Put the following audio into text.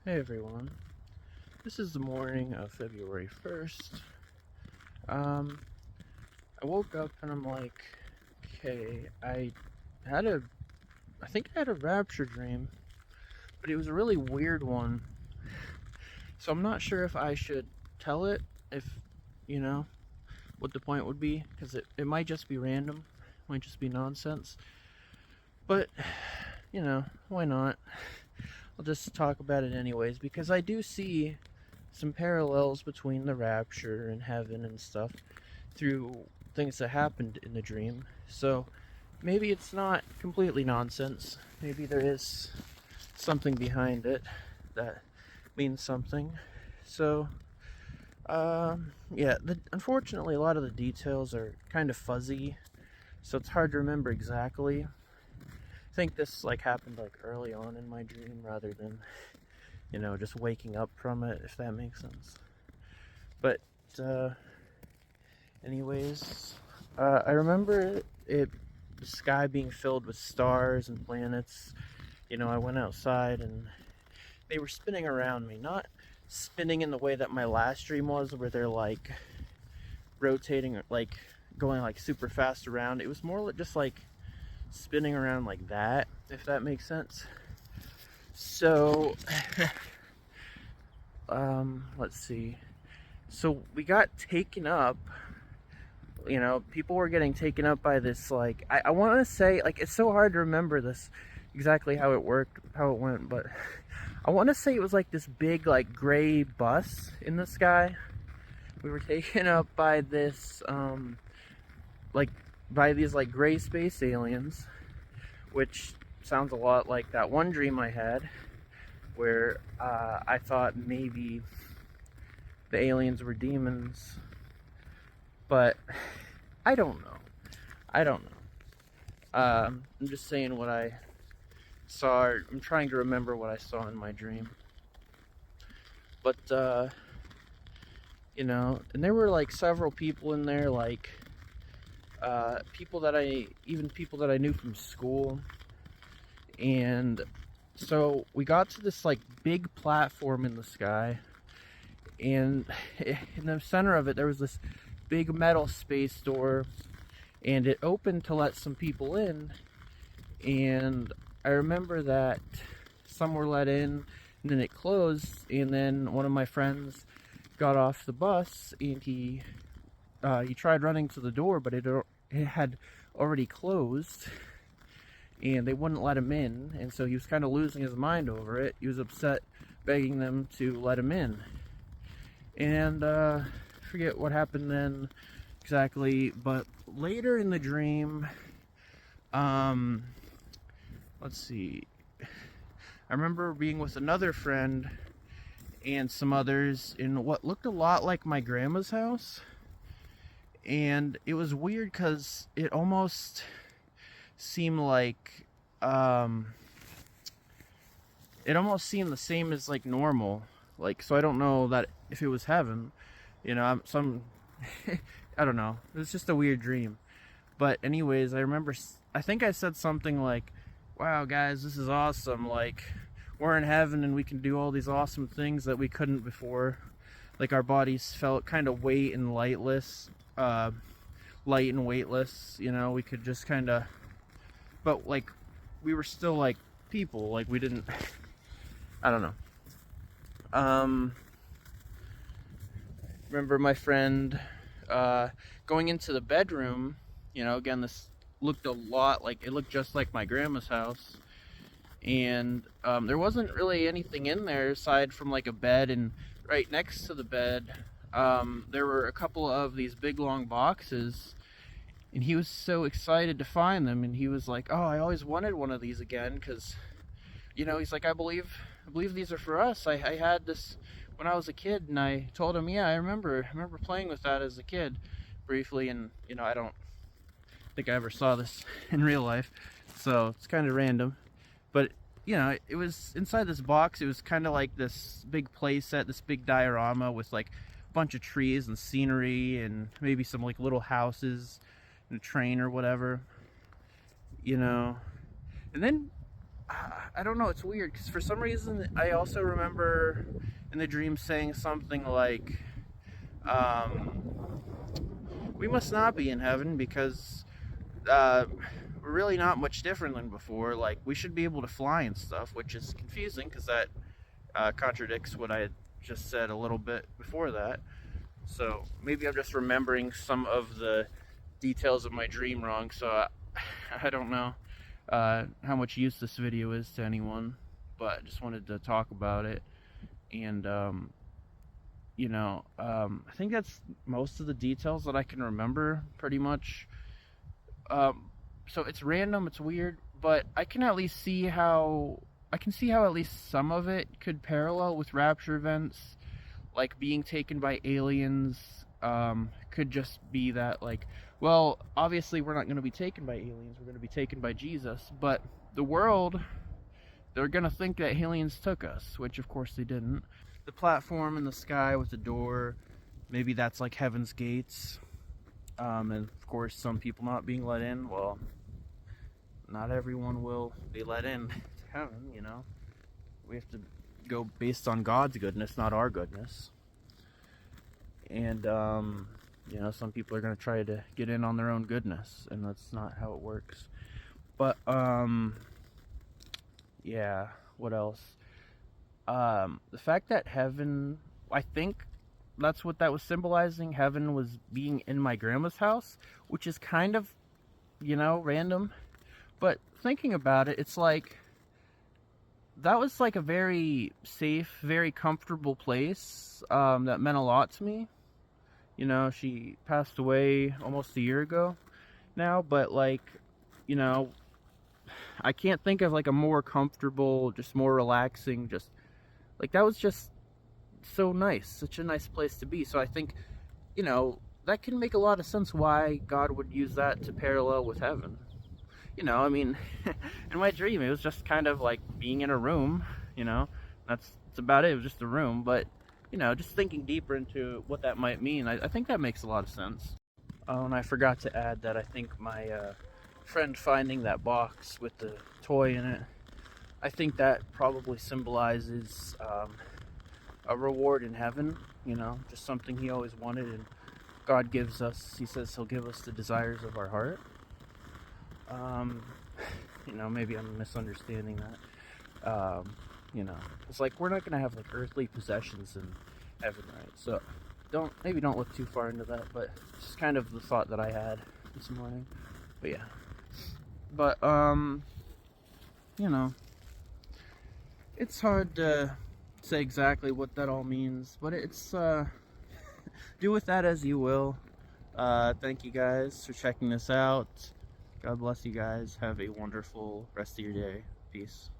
Hey everyone, this is the morning of February 1st. Um, I woke up and I'm like, okay, had a, I think I had a rapture dream, but it was a really weird one. So I'm not sure if I should tell it, if, you know, what the point would be, because it might just be random, might just be nonsense. But, why not? I'll just talk about it anyways, because I do see some parallels between the rapture and heaven and stuff through things that happened in the dream. So maybe it's not completely nonsense. Maybe there is something behind it that means something. So, yeah, unfortunately, a lot of the details are kind of fuzzy, so it's hard to remember exactly. I think this happened early on in my dream rather than just waking up from it, if that makes sense. But uh, anyways, I remember the sky being filled with stars and planets. I went outside and they were spinning around me. Not spinning in the way that my last dream was, where they're rotating, going super fast around. It was more just spinning around like that, if that makes sense. So, let's see. So we got taken up. People were getting taken up by this, I want to say, it's so hard to remember this exactly how it worked, how it went, but I want to say it was this big gray bus in the sky. We were taken up by this by these gray space aliens, which sounds a lot like that one dream I had where I thought maybe the aliens were demons, but I don't know. I'm just saying what I saw. I'm trying to remember what I saw in my dream. But, and there were several people in there, people that I knew from school. And so we got to this big platform in the sky, and in the center of it there was this big metal space door, and it opened to let some people in. And I remember that some were let in, and then it closed, and then one of my friends got off the bus, and he tried running to the door, but it had already closed, and they wouldn't let him in, and so he was kind of losing his mind over it. He was upset, begging them to let him in. And I forget what happened then exactly, but later in the dream, let's see, I remember being with another friend and some others in what looked a lot like my grandma's house. And it was weird because it almost seemed it almost seemed the same as normal. So I don't know that if it was heaven, I don't know. It was just a weird dream. But anyways, I think I said something like, wow guys, this is awesome. We're in heaven and we can do all these awesome things that we couldn't before. Our bodies felt kind of light and weightless. We could just kind of, but we were still people. We didn't, I don't know. Remember my friend going into the bedroom. Again, this looked a lot it looked just like my grandma's house, and there wasn't really anything in there aside from a bed, and right next to the bed there were a couple of these big long boxes, and he was so excited to find them, and he was like, oh, I always wanted one of these again, because he's like, I believe these are for us. I had this when I was a kid, and I told him, yeah, I remember playing with that as a kid briefly, and I don't think I ever saw this in real life, so it's kind of random. But it was inside this box. It was kind of like this big play set, this big diorama with a bunch of trees and scenery and maybe some little houses and a train or whatever. And then I don't know, it's weird because for some reason I also remember in the dream saying something like, um, we must not be in heaven because we're really not much different than before. Like, we should be able to fly and stuff, which is confusing because that contradicts what I had just said a little bit before that. So maybe I'm just remembering some of the details of my dream wrong. So I don't know how much use this video is to anyone, but I just wanted to talk about it. And I think that's most of the details that I can remember, pretty much. So it's random, it's weird, but I can at least see how at least some of it could parallel with rapture events, like being taken by aliens. Could just be that, like, well, obviously we're not going to be taken by aliens, we're going to be taken by Jesus, but the world, they're going to think that aliens took us, which of course they didn't. The platform in the sky with the door, maybe that's like heaven's gates. And of course some people not being let in, well, not everyone will be let in to heaven, you know. We have to go based on God's goodness, not our goodness. And some people are going to try to get in on their own goodness, and that's not how it works. But yeah, what else? The fact that heaven, I think that's what that was symbolizing. Heaven was being in my grandma's house, which is kind of, random. But thinking about it, it's like, that was like a very safe, very comfortable place that meant a lot to me. She passed away almost a year ago now, but like, I can't think of like a more comfortable, just more relaxing, just like, that was just so nice, such a nice place to be. So I think, that can make a lot of sense why God would use that to parallel with heaven. I mean, in my dream, it was just kind of like being in a room, that's about it. It was just a room, but, just thinking deeper into what that might mean, I think that makes a lot of sense. Oh, and I forgot to add that I think my friend finding that box with the toy in it, I think that probably symbolizes a reward in heaven, just something he always wanted, and God gives us, he says he'll give us the desires of our heart. Maybe I'm misunderstanding that. It's like, we're not going to have like earthly possessions in heaven, right? So don't look too far into that, but it's just kind of the thought that I had this morning. But yeah. But, it's hard to say exactly what that all means, but it's, do with that as you will. Thank you guys for checking this out. God bless you guys. Have a wonderful rest of your day. Peace.